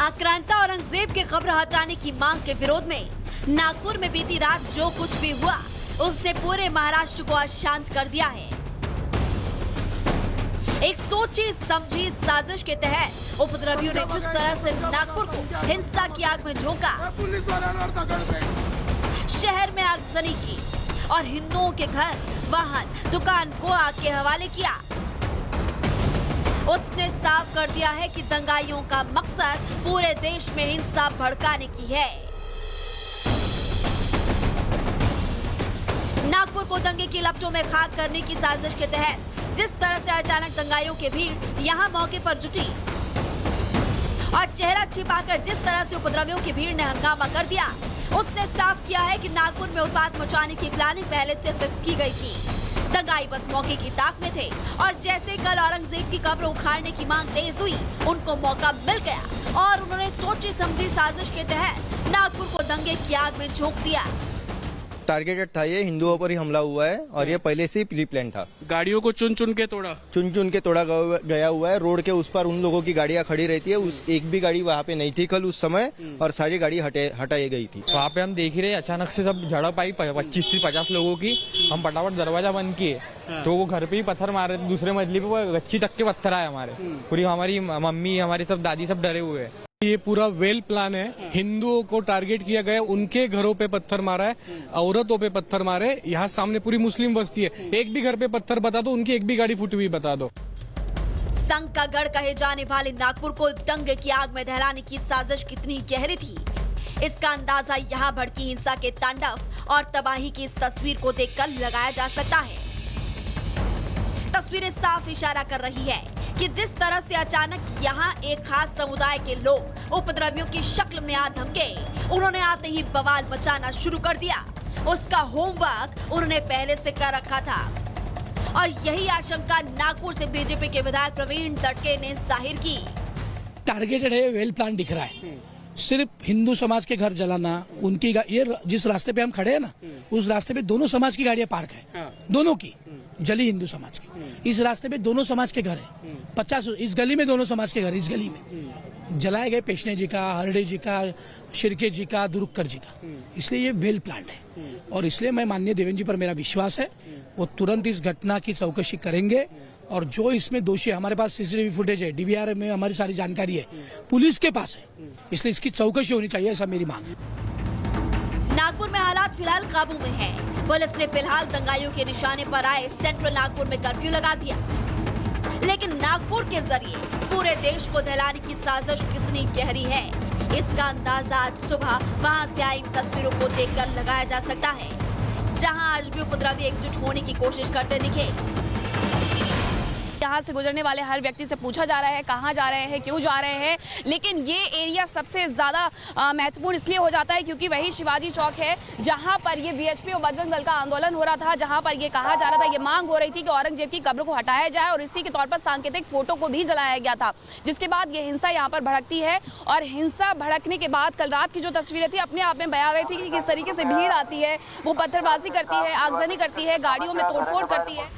आक्रांता औरंगजेब के कब्र हटाने की मांग के विरोध में नागपुर में बीती रात जो कुछ भी हुआ उसने पूरे महाराष्ट्र को अशांत कर दिया है। एक सोची समझी साजिश के तहत उपद्रवियों ने जिस तरह से नागपुर को हिंसा की आग में झोंका, शहर में आगजनी की और हिंदुओं के घर, वाहन, दुकान को आग के हवाले किया, उसने साफ कर दिया है कि दंगाइयों का मकसद पूरे देश में हिंसा भड़काने की है। नागपुर को दंगे की लपटों में खाक करने की साजिश के तहत जिस तरह से अचानक दंगाइयों की भीड़ यहां मौके पर जुटी और चेहरा छिपाकर जिस तरह से उपद्रवियों की भीड़ ने हंगामा कर दिया, उसने साफ किया है कि नागपुर में उत्पात मचाने की प्लानिंग पहले से फिक्स की गई थी। दंगाई बस मौके की ताक में थे और जैसे कल औरंगजेब की कब्र उखाड़ने की मांग तेज हुई, उनको मौका मिल गया और उन्होंने सोची समझी साजिश के तहत नागपुर को दंगे की आग में झोंक दिया। टारगेटेड था, ये हिंदुओं पर ही हमला हुआ है और ये पहले से ही प्री प्लान था। गाड़ियों को चुन चुन के तोड़ा गया हुआ है। रोड के उस पर उन लोगों की गाड़ियां खड़ी रहती है, उस एक भी गाड़ी वहाँ पे नहीं थी कल उस समय और सारी गाड़ी हटाई गई थी। वहाँ पे हम देख ही रहे, अचानक से सब झड़प आई 25 से 50 लोगों की। हम फटाफट दरवाजा बंद किए तो वो घर पे ही पत्थर मारे, दूसरे मंजिल पे गच्ची तक के पत्थर आए हमारे। पूरी हमारी मम्मी, हमारी सब दादी सब डरे हुए हैं। ये पूरा वेल प्लान है। हिंदुओं को टारगेट किया गया, उनके घरों पे पत्थर मारा है, औरतों पे पत्थर मारे। यहाँ सामने पूरी मुस्लिम बस्ती है, एक भी घर पे पत्थर बता दो, उनकी एक भी गाड़ी फूटी हुई बता दो। संघ का गढ़ कहे जाने वाले नागपुर को दंगे की आग में दहलाने की साजिश कितनी गहरी थी, इसका अंदाजा यहाँ भड़की हिंसा के तांडव और तबाही की इस तस्वीर को देखकर लगाया जा सकता है। तस्वीरें साफ इशारा कर रही है कि जिस तरह से अचानक यहाँ एक खास समुदाय के लोग उपद्रवियों की शक्ल में आ धमके, उन्होंने आते ही बवाल मचाना शुरू कर दिया। उसका होमवर्क उन्होंने पहले से कर रखा था और यही आशंका नागपुर से बीजेपी के विधायक प्रवीण दटके ने जाहिर की। टारगेटेड है, वेल प्लान दिख रहा है। सिर्फ हिंदू समाज के घर जलाना, उनकी ये जिस रास्ते पे हम खड़े हैं ना, उस रास्ते पे दोनों समाज की गाड़ियां पार्क है, दोनों की जली हिंदू समाज की। इस रास्ते पे दोनों समाज के घर है, 50 इस गली में दोनों समाज के घर, इस गली में जलाए गए पेशने जी का, हरडे जी का, शिरके जी का, दुरुक्कर जी का। इसलिए ये वेल प्लान्ड है और इसलिए मैं माननीय देवेंद्र जी पर मेरा विश्वास है, वो तुरंत इस घटना की चौकसी करेंगे और जो इसमें दोषी, हमारे पास सीसीटीवी फुटेज है, डीवीआर में हमारी सारी जानकारी है, पुलिस के पास है, इसलिए इसकी चौकसी होनी चाहिए, ऐसा मेरी मांग है। नागपुर में हालात फिलहाल काबू में है। पुलिस ने फिलहाल दंगाइयों के निशाने पर आए सेंट्रल नागपुर में कर्फ्यू लगा दिया, लेकिन नागपुर के जरिए पूरे देश को दहलाने की साजिश कितनी गहरी है, इसका अंदाजा आज सुबह वहां से आई तस्वीरों को देखकर लगाया जा सकता है, जहां आज भी उपद्रवी एकजुट होने की कोशिश करते दिखे। यहाँ से गुजरने वाले हर व्यक्ति से पूछा जा रहा है कहाँ जा रहे हैं, क्यों जा रहे हैं, लेकिन ये एरिया सबसे ज्यादा महत्वपूर्ण इसलिए हो जाता है क्योंकि वही शिवाजी चौक है जहाँ पर ये वीएचपी और बजरंग दल का आंदोलन हो रहा था, जहाँ पर ये कहा जा रहा था, ये मांग हो रही थी कि औरंगजेब की कब्र को हटाया जाए और इसी के तौर पर सांकेतिक फोटो को भी जलाया गया था, जिसके बाद ये हिंसा यहाँ पर भड़कती है। और हिंसा भड़कने के बाद कल रात की जो तस्वीरें थी अपने आप में बयां थी कि किस तरीके से भीड़ आती है, वो पत्थरबाजी करती है, आगजनी करती है, गाड़ियों में तोड़फोड़ करती है।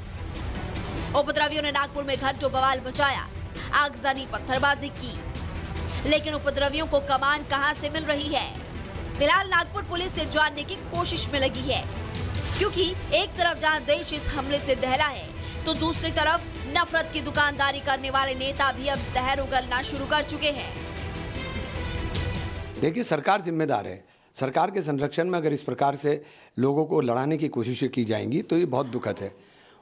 उपद्रवियों ने नागपुर में घंटों बवाल मचाया, आगजनी, पत्थरबाजी की, लेकिन उपद्रवियों को कमान कहां से मिल रही है, फिलहाल नागपुर पुलिस से जानने की कोशिश में लगी है, क्योंकि एक तरफ जहां देश इस हमले से दहला है, तो दूसरी तरफ नफरत की दुकानदारी करने वाले नेता भी अब जहर उगलना शुरू कर चुके हैं। देखिए, सरकार जिम्मेदार है। सरकार के संरक्षण में अगर इस प्रकार से लोगों को लड़ाने की कोशिशें की जाएंगी तो ये बहुत दुखद है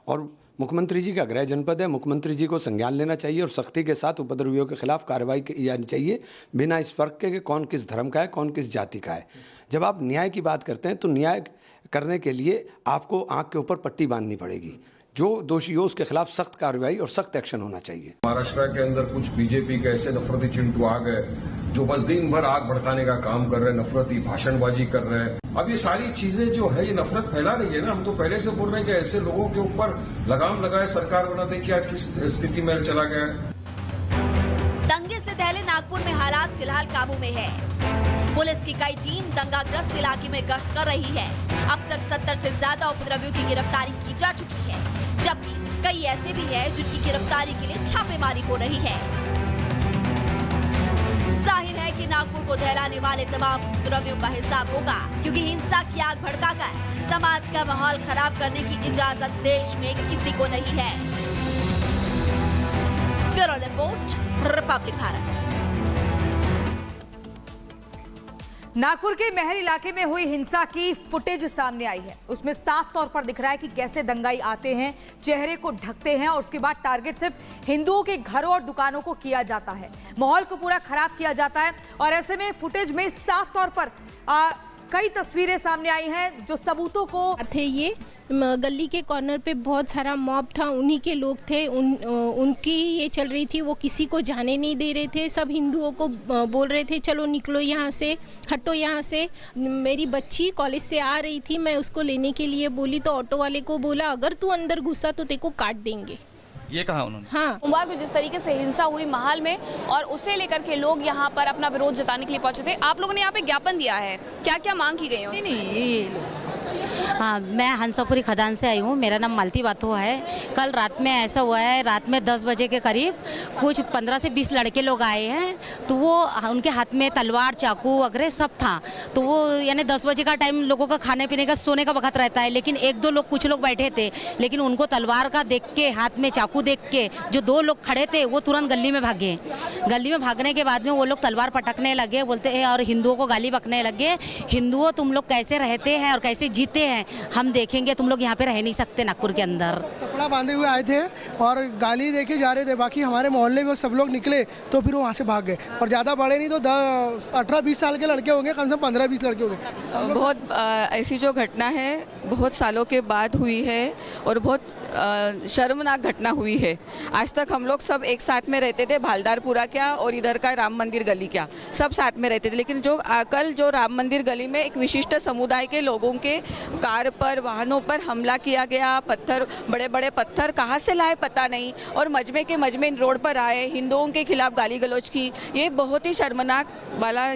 और मुख्यमंत्री जी का गृह जनपद है, मुख्यमंत्री जी को संज्ञान लेना चाहिए और सख्ती के साथ उपद्रवियों के खिलाफ कार्रवाई की जानी चाहिए, बिना इस फर्क के कि कौन किस धर्म का है, कौन किस जाति का है। जब आप न्याय की बात करते हैं तो न्याय करने के लिए आपको आंख के ऊपर पट्टी बांधनी पड़ेगी। जो दोषी हो उसके खिलाफ सख्त कार्रवाई और सख्त एक्शन होना चाहिए। महाराष्ट्र के अंदर कुछ बीजेपी के ऐसे नफरती चिंटू आ गए जो बस दिन भर आग भड़काने का काम कर रहे हैं, नफरती भाषणबाजी कर रहे हैं। अब ये सारी चीजें जो है ये नफरत फैला रही है ना, हम तो पहले से बोल रहे हैं कि ऐसे लोगों के ऊपर लगाम लगाए सरकार बना दे कि आज किस स्थिति में चला गया है। दंगे से दहले नागपुर में हालात फिलहाल काबू में है। पुलिस की कई टीम दंगाग्रस्त इलाके में गश्त कर रही है। अब तक 70 से ज्यादा उपद्रवियों की गिरफ्तारी की जा चुकी है, जबकि कई ऐसे भी हैं जिनकी गिरफ्तारी के लिए छापेमारी हो रही है। जाहिर है कि कि नागपुर को दहलाने वाले तमाम उपद्रवियों का हिसाब होगा, क्योंकि हिंसा की आग भड़काकर समाज का माहौल खराब करने की इजाजत देश में किसी को नहीं है। Bureau report, Republic Bharat. Nagpur के महल इलाके में हुई हिंसा की फुटेज सामने आई है। उसमें साफ तौर पर दिख रहा है कि कैसे दंगाई आते हैं, चेहरे को ढकते हैं और उसके बाद टारगेट सिर्फ हिंदुओं के घरों और दुकानों को किया जाता है। माहौल को पूरा खराब किया जाता है और ऐसे में फुटेज में साफ तौर पर कई तस्वीरें सामने आई हैं जो सबूतों को थे। ये गली के कॉर्नर पे बहुत सारा मॉब था, उन्हीं के लोग थे, उनकी ये चल रही थी। वो किसी को जाने नहीं दे रहे थे, सब हिंदुओं को बोल रहे थे चलो निकलो यहाँ से, हटो यहाँ से। मेरी बच्ची कॉलेज से आ रही थी, मैं उसको लेने के लिए बोली तो ऑटो वाले को बोला अगर तू अंदर घुसा तो तेरे को काट देंगे, ये कहा उन्होंने। हाँ, सोमवार को जिस तरीके से हिंसा हुई महाल में और उसे लेकर के लोग यहाँ पर अपना विरोध जताने के लिए पहुंचे थे। आप लोगों ने यहाँ पे ज्ञापन दिया है, क्या क्या मांग की गई है? हाँ, मैं हंसापुरी खदान से आई हूँ। मेरा नाम मालती बातो है। कल रात में ऐसा हुआ है, रात में 10 बजे के करीब कुछ 15 से 20 लड़के लोग आए हैं, तो वो उनके हाथ में तलवार, चाकू वगैरह सब था। तो वो यानी 10 बजे का टाइम लोगों का खाने पीने का, सोने का वक्त रहता है, लेकिन एक दो लोग, कुछ लोग बैठे थे, लेकिन उनको तलवार का देख के, हाथ में चाकू देख के जो 2 लोग खड़े थे वो तुरंत गली में भागे। गली में भागने के बाद में वो लोग तलवार पटकने लगे, बोलते हैं और हिंदुओं को गाली बकने लगे, हिंदुओं तुम लोग कैसे रहते हैं और कैसे जीते हैं, हम देखेंगे, तुम लोग यहाँ पे रह नहीं सकते नागपुर के अंदर। कपड़ा बांधे हुए आए थे और गाली देके जा रहे थे। बाकी हमारे मोहल्ले में सब लोग निकले तो फिर वो वहाँ से भाग गए। और ज़्यादा बड़े नहीं तो 18-20 साल के लड़के होंगे, कम से कम 15-20 लड़के होंगे। बहुत ऐसी जो घटना है बहुत सालों के बाद हुई है और बहुत शर्मनाक घटना हुई है। आज तक हम लोग सब एक साथ में रहते थे, भालदारपुरा क्या और इधर का राम मंदिर गली क्या, सब साथ में रहते थे। लेकिन जो कल जो राम मंदिर गली में एक विशिष्ट समुदाय के लोगों के कार पर, वाहनों पर हमला किया गया, पत्थर, बड़े बड़े पत्थर कहाँ से लाए पता नहीं, और मजमे के मजमे रोड पर आए, हिंदुओं के खिलाफ गाली गलौज की। ये बहुत ही शर्मनाक वाला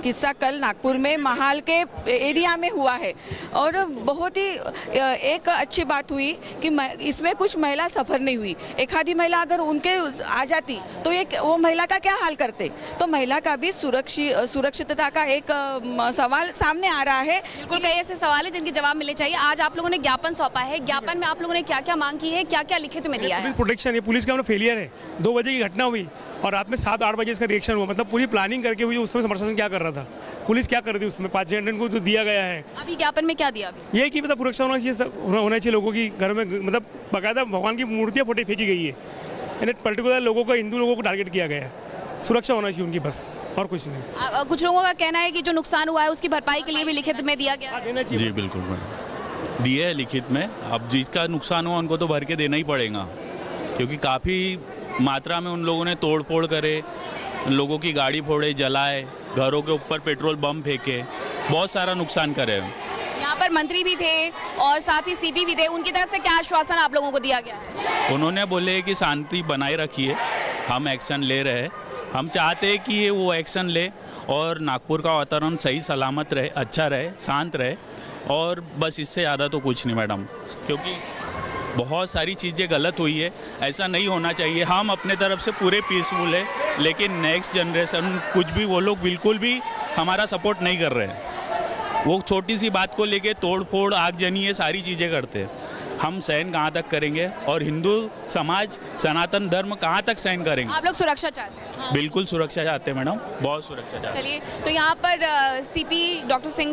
किस्सा कल नागपुर में महाल के एरिया में हुआ है। और बहुत ही एक अच्छी बात हुई कि इसमें कुछ महिला सफर नहीं हुई। एक आधी महिला अगर उनके आ जाती तो ये वो महिला का क्या हाल करते। तो महिला का भी सुरक्षितता का एक सवाल सामने आ रहा है। बिल्कुल, कई ऐसे सवाल है जिनके जवाब मिलने चाहिए। आज आप लोगों ने ज्ञापन सौंपा है, ज्ञापन में आप लोगों ने क्या क्या मांग की है, क्या क्या लिखित में दिया है? प्रोटेक्शन है, पुलिस का फेलियर है। 2 बजे की घटना हुई और रात में 7-8 बजे इसका रिएक्शन हुआ। मतलब पूरी प्लानिंग करके हुई। उस समय प्रशासन क्या कर रहा था, पुलिस क्या कर रही थी उसमें? 5 जनरल को जो दिया गया है। अभी ज्ञापन में क्या दिया? अभी ये कि मतलब सुरक्षा होना चाहिए लोगों की। घर में मतलब बाकायदा भगवान की मूर्तियाँ फोटो फेंकी गई है, यानी पर्टिकुलर लोगों को, हिंदू लोगों को टारगेट किया गया है। सुरक्षा होना चाहिए उनकी, बस और कुछ नहीं। कुछ लोगों का कहना है कि जो नुकसान हुआ है उसकी भरपाई के लिए भी लिखित में दिया गया है। जी बिल्कुल दिए है लिखित में। अब जिसका नुकसान हुआ उनको तो भर के देना ही पड़ेगा, क्योंकि काफ़ी मात्रा में उन लोगों ने तोड़ फोड़ करे, लोगों की गाड़ी फोड़े, जलाए, घरों के ऊपर पेट्रोल बम फेंके, बहुत सारा नुकसान करे। यहाँ पर मंत्री भी थे और साथ ही सीपी भी थे, उनकी तरफ से क्या आश्वासन आप लोगों को दिया गया है? उन्होंने बोले कि शांति बनाए रखिए, हम एक्शन ले रहे हैं। हम चाहते हैं कि ये वो एक्शन ले और नागपुर का वातावरण सही सलामत रहे, अच्छा रहे, शांत रहे, और बस इससे ज़्यादा तो कुछ नहीं मैडम, क्योंकि बहुत सारी चीज़ें गलत हुई है, ऐसा नहीं होना चाहिए। हम अपने तरफ से पूरे पीसफुल है, लेकिन नेक्स्ट जनरेशन कुछ भी, वो लोग बिल्कुल भी हमारा सपोर्ट नहीं कर रहे हैं। वो छोटी सी बात को लेके तोड़ फोड़, आगजनी, ये सारी चीज़ें करते हैं। हम सहन कहाँ तक करेंगे और हिंदू समाज, सनातन धर्म कहाँ तक सहन करेंगे? आप लोग सुरक्षा चाहते हैं? बिल्कुल सुरक्षा चाहते हैं मैडम, बहुत सुरक्षा चाहते हैं। चलिए, तो यहाँ पर सीपी डॉक्टर सिंह